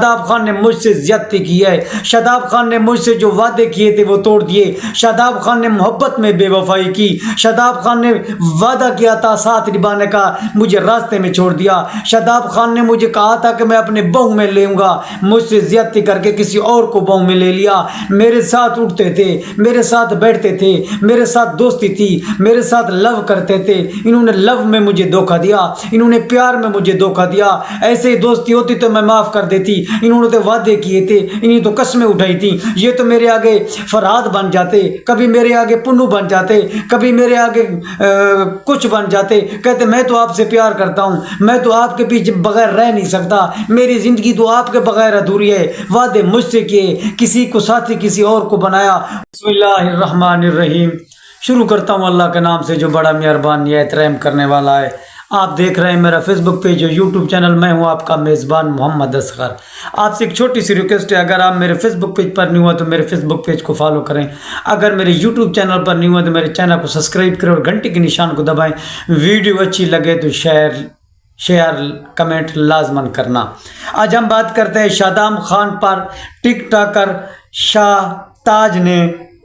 शादाब खान ने मुझसे ज्यादती की है। शादाब खान ने मुझसे जो वादे किए थे वो तोड़ दिए। शादाब खान ने मोहब्बत में बेवफाई की। शादाब खान ने वादा किया था साथ निभाने का, मुझे रास्ते में छोड़ दिया। शादाब खान ने मुझे कहा था कि मैं अपने बहू में लेऊंगा, मुझसे ज्यादती करके किसी और को बहू में ले लिया। मेरे साथ उठते थे, मेरे साथ बैठते थे, मेरे साथ दोस्ती थी, मेरे साथ लव करते थे। इन्होंने लव में मुझे धोखा दिया, इन्होंने प्यार में मुझे धोखा दिया। ऐसे ही दोस्ती होती तो मैं माफ कर देती। इन्होंने तो वादे किए थे, इन्हीं तो कसमें उठाई थी। ये तो मेरे आगे फरहाद बन जाते, कभी मेरे आगे पुन्नू बन जाते, कभी मेरे आगे कुछ बन जाते। कहते मैं तो आपसे प्यार करता हूँ, मैं तो आपके पीछे बगैर रह नहीं सकता, मेरी जिंदगी तो आपके बगैर अधूरी है। वादे मुझसे किए, किसी को साथी किसी और को बनाया। बिस्मिल्लाहिर्रहमानिर्रहीम। शुरू करता हूँ अल्लाह के नाम से जो बड़ा मेहरबान निहायत रहम करने वाला है। आप देख रहे हैं मेरा फेसबुक पेज और यूट्यूब चैनल। मैं हूं आपका मेज़बान मोहम्मद असगर। आपसे एक छोटी सी रिक्वेस्ट है, अगर आप मेरे फेसबुक पेज पर न्यू हो तो मेरे फेसबुक पेज को फॉलो करें। अगर मेरे यूट्यूब चैनल पर न्यू हो तो मेरे चैनल को सब्सक्राइब करें और घंटे के निशान को दबाएं। वीडियो अच्छी लगे तो शेयर कमेंट लाजमन करना। आज हम बात करते हैं शादाब खान पर टिकटॉकर शाहताज ने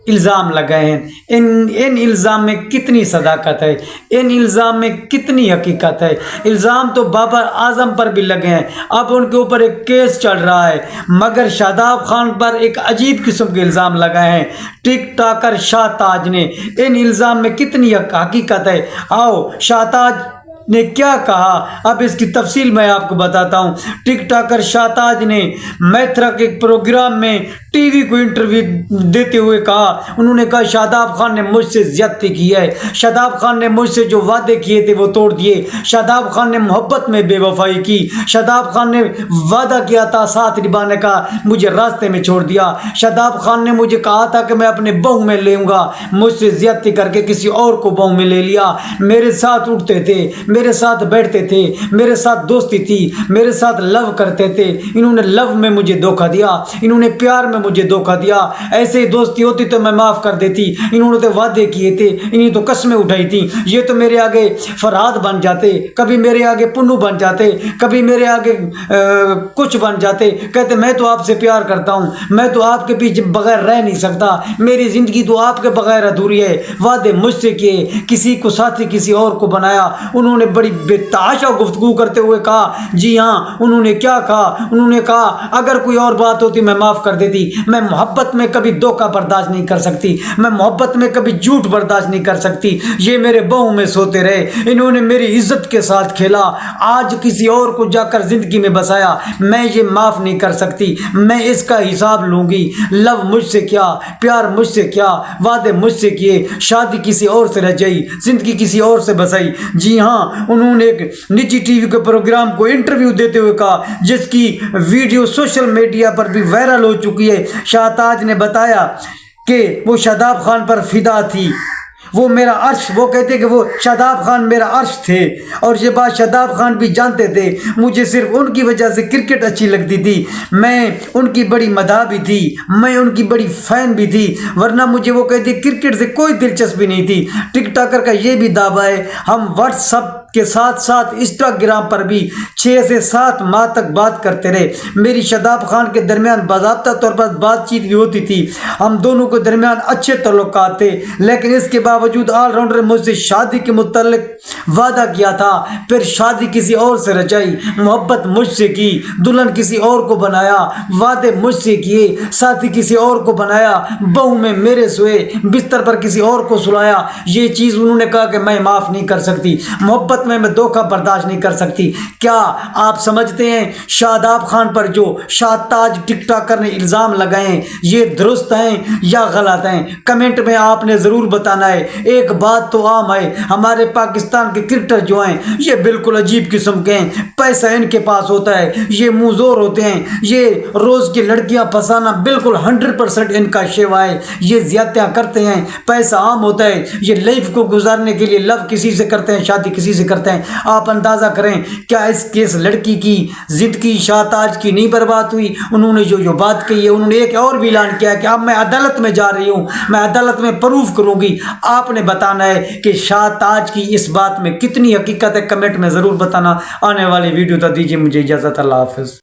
इल्ज़ाम लगाए हैं। इन इल्ज़ाम में कितनी सदाकत है, इन इल्ज़ाम में कितनी हकीकत है। इल्ज़ाम तो बाबर आजम पर भी लगे हैं, अब उनके ऊपर एक केस चल रहा है, मगर शादाब खान पर एक अजीब किस्म के इल्ज़ाम लगाए हैं टिकटॉकर शाहताज ने। इन इल्ज़ाम में कितनी हकीकत है, आओ शाहताज ने क्या कहा, अब इसकी तफसील मैं आपको बताता हूँ। टिकटॉकर शाहताज ने मैथरा के प्रोग्राम में टीवी को इंटरव्यू देते हुए कहा, उन्होंने कहा शादाब खान ने मुझसे ज्यादती की है। शादाब खान ने मुझसे जो वादे किए थे वो तोड़ दिए। शादाब खान ने मोहब्बत में बेवफाई की। शादाब खान ने वादा किया था साथ निभाने का, मुझे रास्ते में छोड़ दिया। शादाब खान ने मुझे कहा था कि मैं अपने बहू में लेऊंगा, मुझसे ज्यादती करके किसी और को बहू में ले लिया। मेरे साथ उठते थे, मेरे साथ बैठते थे, मेरे साथ दोस्ती थी, मेरे साथ लव करते थे। इन्होंने लव में मुझे धोखा दिया, इन्होंने प्यार में मुझे धोखा दिया। ऐसे ही दोस्ती होती तो मैं माफ कर देती। इन्होंने तो वादे किए थे, इन्हीं तो कसमें उठाई थी। ये तो मेरे आगे फरहाद बन जाते, कभी मेरे आगे पुन्नू बन जाते, कभी मेरे आगे कुछ बन जाते। कहते मैं तो आपसे प्यार करता हूँ, मैं तो आपके पीछे बगैर रह नहीं सकता, मेरी जिंदगी तो आपके बगैर अधूरी है। वादे मुझसे किए, किसी को साथी किसी और को बनाया। उन्होंने बड़ी बेतहाशा गुफ्तगू करते हुए कहा, जी हाँ, उन्होंने क्या कहा, उन्होंने कहा अगर कोई और बात होती मैं माफ कर देती। मैं मोहब्बत में कभी धोखा बर्दाश्त नहीं कर सकती, मैं मोहब्बत में कभी झूठ बर्दाश्त नहीं कर सकती। ये मेरे बहू में सोते रहे, इन्होंने मेरी इज्जत के साथ खेला, आज किसी और को जाकर जिंदगी में बसाया। मैं ये माफ नहीं कर सकती, मैं इसका हिसाब लूंगी। लव मुझसे क्या, प्यार मुझसे क्या, वादे मुझसे किए, शादी किसी और से रचाई, जिंदगी किसी और से बसाई। जी हाँ, उन्होंने एक निजी टीवी के प्रोग्राम को इंटरव्यू देते हुए कहा, जिसकी वीडियो सोशल मीडिया पर भी वायरल हो चुकी है। शाहताज ने बताया कि वो शादाब खान पर फिदा थी, वो मेरा अर्श, वो कहते कि वो शादाब खान मेरा अर्श थे। और ये बात शादाब खान भी जानते थे। मुझे सिर्फ उनकी वजह से क्रिकेट अच्छी लगती थी, मैं उनकी बड़ी मदाह भी थी, मैं उनकी बड़ी फैन भी थी, वरना मुझे वो कहते क्रिकेट से कोई दिलचस्पी नहीं थी। टिकटॉकर का ये भी दावा है, हम व्हाट्सएप के साथ साथ इंस्टाग्राम पर भी 6 से 7 माह तक बात करते रहे। मेरी शादाब खान के दरमियान बाज़ाब्ता तौर पर बातचीत भी होती थी, हम दोनों के दरमियान अच्छे तल्लुकात थे। लेकिन इसके बावजूद ऑलराउंडर मुझसे शादी के मुताल्लिक वादा किया था, फिर शादी किसी और से रचाई, मोहब्बत मुझसे की, दुल्हन किसी और को बनाया, वादे मुझसे किए, साथी किसी और को बनाया, बहू में मेरे सोए, बिस्तर पर किसी और को सुलाया। ये चीज़ उन्होंने कहा कि मैं माफ़ नहीं कर सकती, मोहब्बत में मैं धोखा बर्दाश्त नहीं कर सकती। क्या आप समझते हैं शादाब खान पर जो शाहताज टिकटॉकर ने इल्ज़ाम लगाए हैं ये दुरुस्त हैं या गलत हैं? कमेंट में आपने ज़रूर बताना है। एक बात तो आम है, हमारे पाकिस्तान के क्रिकेटर जो हैं ये बिल्कुल अजीब किस्म के हैं, पैसा इनके पास होता है, ये मुंहजोर होते हैं, ये रोज़ की लड़कियां फंसाना बिल्कुल 100% इनका शेवा है, ये ज़्यादतियाँ करते हैं, पैसा आम होता है, ये लाइफ को गुजारने के लिए लव किसी से करते हैं, शादी किसी से करते हैं। आप अंदाज़ा करें क्या इस लड़की की ज़िंदगी शाहताज की नहीं बर्बाद हुई? उन्होंने जो बात कही है, उन्होंने एक और भी ऐलान किया है कि अब मैं अदालत में जा रही हूँ, मैं अदालत में प्रूफ करूँगी। आपने बताना है कि शाहताज की इस बात में कितनी हकीकत है, कमेंट में ज़रूर बताना। आने वाली वीडियो तक दीजिए मुझे इजाज़त। अल्लाह हाफ़िज़।